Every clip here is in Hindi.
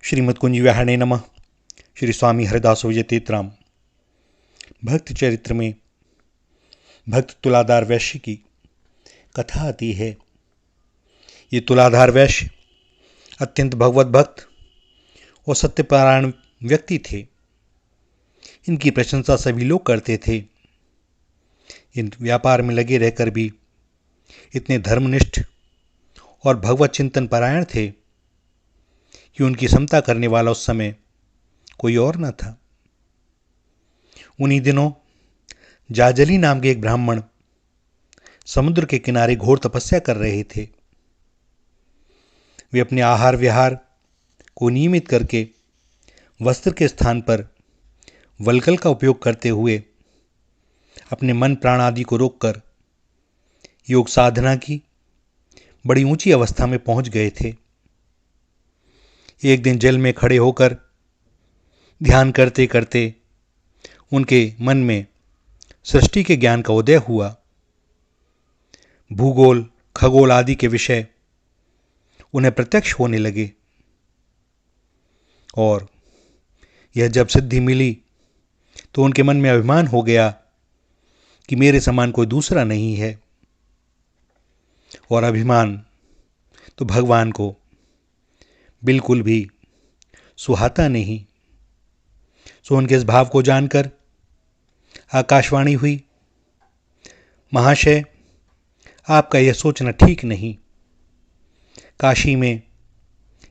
श्रीमद् कुंज विहारणे नमः। श्री स्वामी हरिदास विजय तीर्थराम। भक्त चरित्र में भक्त तुलाधार वैश्य की कथा आती है। ये तुलाधार वैश्य अत्यंत भगवत भक्त और सत्यपरायण व्यक्ति थे। इनकी प्रशंसा सभी लोग करते थे। इन व्यापार में लगे रहकर भी इतने धर्मनिष्ठ और भगवत चिंतन परायण थे कि उनकी समता करने वाला उस समय कोई और न था। उन्हीं दिनों जाजली नाम के एक ब्राह्मण समुद्र के किनारे घोर तपस्या कर रहे थे। वे अपने आहार विहार को नियमित करके वस्त्र के स्थान पर वल्कल का उपयोग करते हुए अपने मन प्राण आदि को रोककर योग साधना की बड़ी ऊंची अवस्था में पहुंच गए थे। एक दिन जल में खड़े होकर ध्यान करते करते उनके मन में सृष्टि के ज्ञान का उदय हुआ। भूगोल खगोल आदि के विषय उन्हें प्रत्यक्ष होने लगे और यह जब सिद्धि मिली तो उनके मन में अभिमान हो गया कि मेरे समान कोई दूसरा नहीं है। और अभिमान तो भगवान को बिल्कुल भी सुहाता नहीं। सो उनके इस भाव को जानकर आकाशवाणी हुई, महाशय, आपका यह सोचना ठीक नहीं। काशी में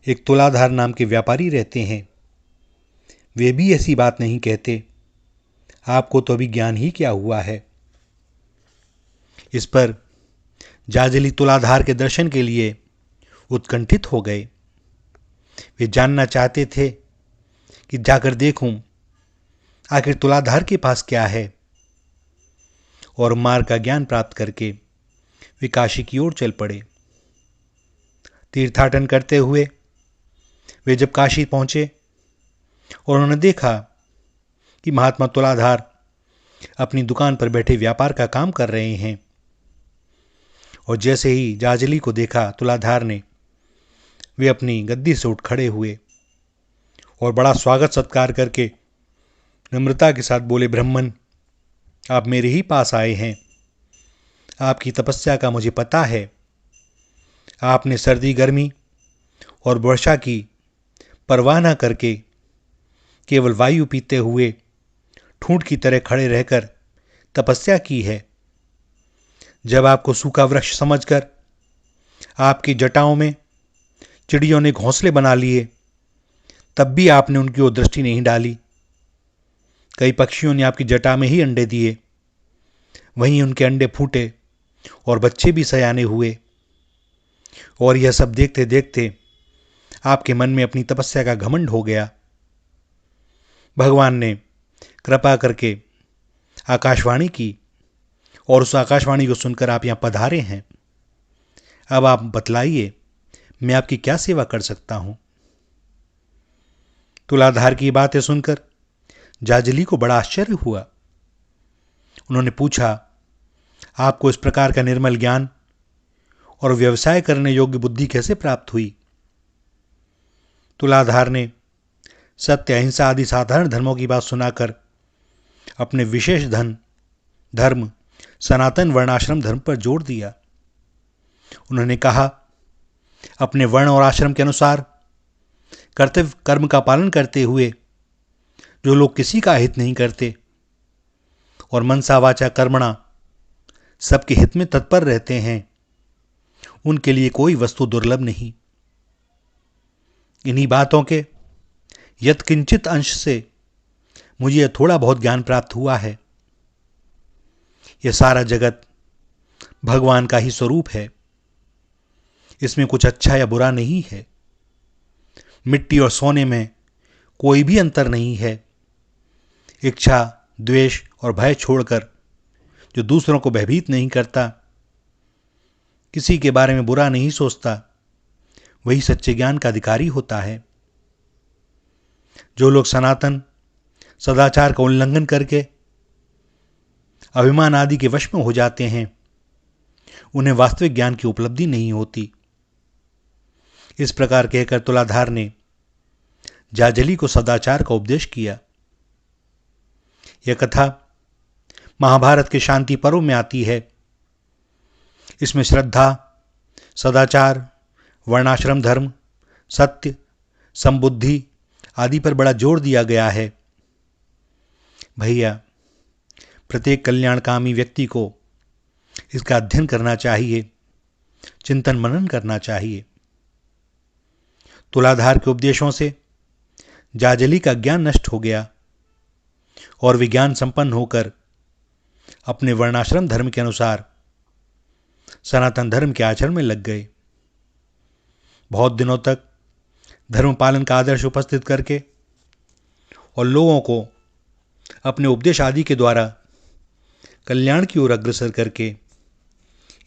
एक तुलाधार नाम के व्यापारी रहते हैं। वे भी ऐसी बात नहीं कहते। आपको तो अभी ज्ञान ही क्या हुआ है। इस पर जाजली तुलाधार के दर्शन के लिए उत्कंठित हो गए। वे जानना चाहते थे कि जाकर देखूं आखिर तुलाधार के पास क्या है, और मार्ग का ज्ञान प्राप्त करके वे काशी की ओर चल पड़े। तीर्थाटन करते हुए वे जब काशी पहुंचे और उन्होंने देखा कि महात्मा तुलाधार अपनी दुकान पर बैठे व्यापार का काम कर रहे हैं, और जैसे ही जाजली को देखा तुलाधार ने, वे अपनी गद्दी से उठ खड़े हुए और बड़ा स्वागत सत्कार करके नम्रता के साथ बोले, ब्राह्मण, आप मेरे ही पास आए हैं। आपकी तपस्या का मुझे पता है। आपने सर्दी गर्मी और वर्षा की परवाह न करके केवल वायु पीते हुए ठूंठ की तरह खड़े रहकर तपस्या की है। जब आपको सूखा वृक्ष समझकर आपकी जटाओं में चिड़ियों ने घोंसले बना लिए, तब भी आपने उनकी ओर दृष्टि नहीं डाली। कई पक्षियों ने आपकी जटा में ही अंडे दिए, वहीं उनके अंडे फूटे और बच्चे भी सयाने हुए। और यह सब देखते देखते आपके मन में अपनी तपस्या का घमंड हो गया। भगवान ने कृपा करके आकाशवाणी की और उस आकाशवाणी को सुनकर आप यहां पधारे हैं। अब आप बतलाइए, मैं आपकी क्या सेवा कर सकता हूं। तुलाधार की बातें सुनकर जाजली को बड़ा आश्चर्य हुआ। उन्होंने पूछा, आपको इस प्रकार का निर्मल ज्ञान और व्यवसाय करने योग्य बुद्धि कैसे प्राप्त हुई। तुलाधार ने सत्य अहिंसा आदि साधारण धर्मों की बात सुनाकर अपने विशेष धर्म सनातन वर्णाश्रम धर्म पर जोर दिया। उन्होंने कहा, अपने वर्ण और आश्रम के अनुसार कर्तव्य कर्म का पालन करते हुए जो लोग किसी का हित नहीं करते और मनसा वाचा कर्मणा सबके हित में तत्पर रहते हैं, उनके लिए कोई वस्तु दुर्लभ नहीं। इन्हीं बातों के यत्किंचित अंश से मुझे यह थोड़ा बहुत ज्ञान प्राप्त हुआ है। यह सारा जगत भगवान का ही स्वरूप है। इसमें कुछ अच्छा या बुरा नहीं है। मिट्टी और सोने में कोई भी अंतर नहीं है। इच्छा द्वेष और भय छोड़कर जो दूसरों को भयभीत नहीं करता, किसी के बारे में बुरा नहीं सोचता, वही सच्चे ज्ञान का अधिकारी होता है। जो लोग सनातन सदाचार का उल्लंघन करके अभिमान आदि के वश में हो जाते हैं, उन्हें वास्तविक ज्ञान की उपलब्धि नहीं होती। इस प्रकार कहकर तुलाधार ने जाजली को सदाचार का उपदेश किया। यह कथा महाभारत के शांति पर्व में आती है। इसमें श्रद्धा, सदाचार, वर्णाश्रम धर्म, सत्य, समबुद्धि आदि पर बड़ा जोर दिया गया है। भैया, प्रत्येक कल्याणकामी व्यक्ति को इसका अध्ययन करना चाहिए, चिंतन मनन करना चाहिए। तुलाधार के उपदेशों से जाजली का ज्ञान नष्ट हो गया और विज्ञान संपन्न होकर अपने वर्णाश्रम धर्म के अनुसार सनातन धर्म के आचरण में लग गए। बहुत दिनों तक धर्म पालन का आदर्श उपस्थित करके और लोगों को अपने उपदेश आदि के द्वारा कल्याण की ओर अग्रसर करके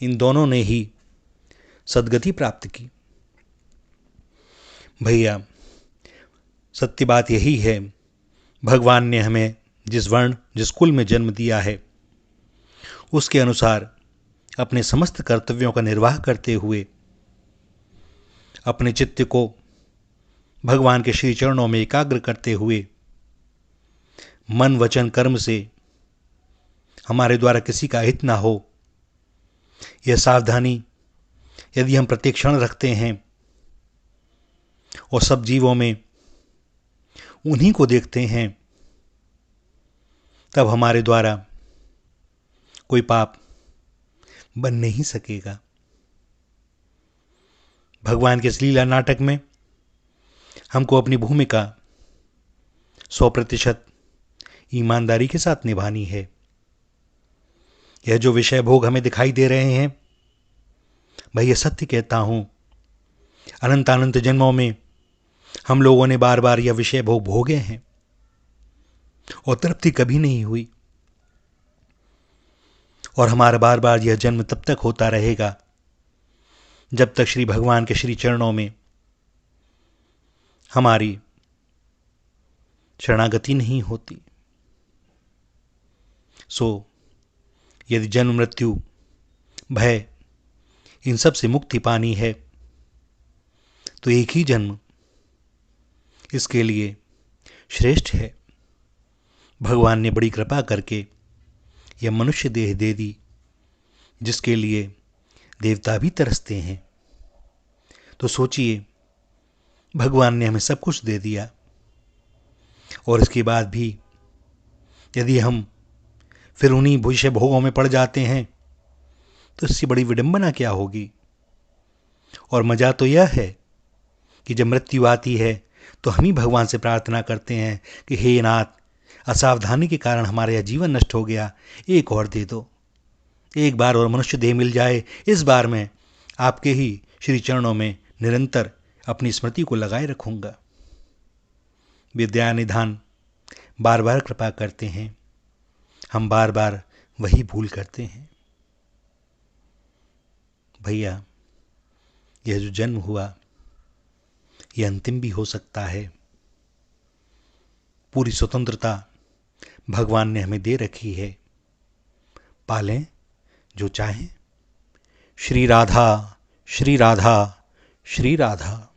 इन दोनों ने ही सद्गति प्राप्त की। भैया, सत्य बात यही है, भगवान ने हमें जिस वर्ण, जिस कुल में जन्म दिया है, उसके अनुसार अपने समस्त कर्तव्यों का निर्वाह करते हुए अपने चित्त को भगवान के श्री चरणों में एकाग्र करते हुए मन, वचन, कर्म से हमारे द्वारा किसी का हित ना हो, यह सावधानी यदि हम प्रत्येक क्षण रखते हैं और सब जीवों में उन्हीं को देखते हैं, तब हमारे द्वारा कोई पाप बन नहीं सकेगा। भगवान के इस लीला नाटक में हमको अपनी भूमिका 100% ईमानदारी के साथ निभानी है। यह जो विषय भोग हमें दिखाई दे रहे हैं, भाई ये सत्य कहता हूं, अनंत अनंत जन्मों में हम लोगों ने बार बार यह विषय भोग भोगे हैं और तृप्ति कभी नहीं हुई, और हमारा बार बार यह जन्म तब तक होता रहेगा जब तक श्री भगवान के श्री चरणों में हमारी शरणागति नहीं होती। सो यदि जन्म, मृत्यु, भय इन सब से मुक्ति पानी है तो एक ही जन्म इसके लिए श्रेष्ठ है। भगवान ने बड़ी कृपा करके यह मनुष्य देह दे दी, जिसके लिए देवता भी तरसते हैं। तो सोचिए, भगवान ने हमें सब कुछ दे दिया और इसके बाद भी यदि हम फिर उन्हीं विषय भोगों में पड़ जाते हैं तो इससे बड़ी विडंबना क्या होगी। और मजा तो यह है कि जब मृत्यु आती है तो हम ही भगवान से प्रार्थना करते हैं कि हे नाथ, असावधानी के कारण हमारा यह जीवन नष्ट हो गया, एक और दे दो, एक बार और मनुष्य देह मिल जाए। इस बार मैं आपके ही श्री चरणों में निरंतर अपनी स्मृति को लगाए रखूंगा। विद्या निधान बार बार कृपा करते हैं, हम बार बार वही भूल करते हैं। भैया, यह जो जन्म हुआ यह अंतिम भी हो सकता है। पूरी स्वतंत्रता भगवान ने हमें दे रखी है, पालें जो चाहें। श्री राधा, श्री राधा, श्री राधा।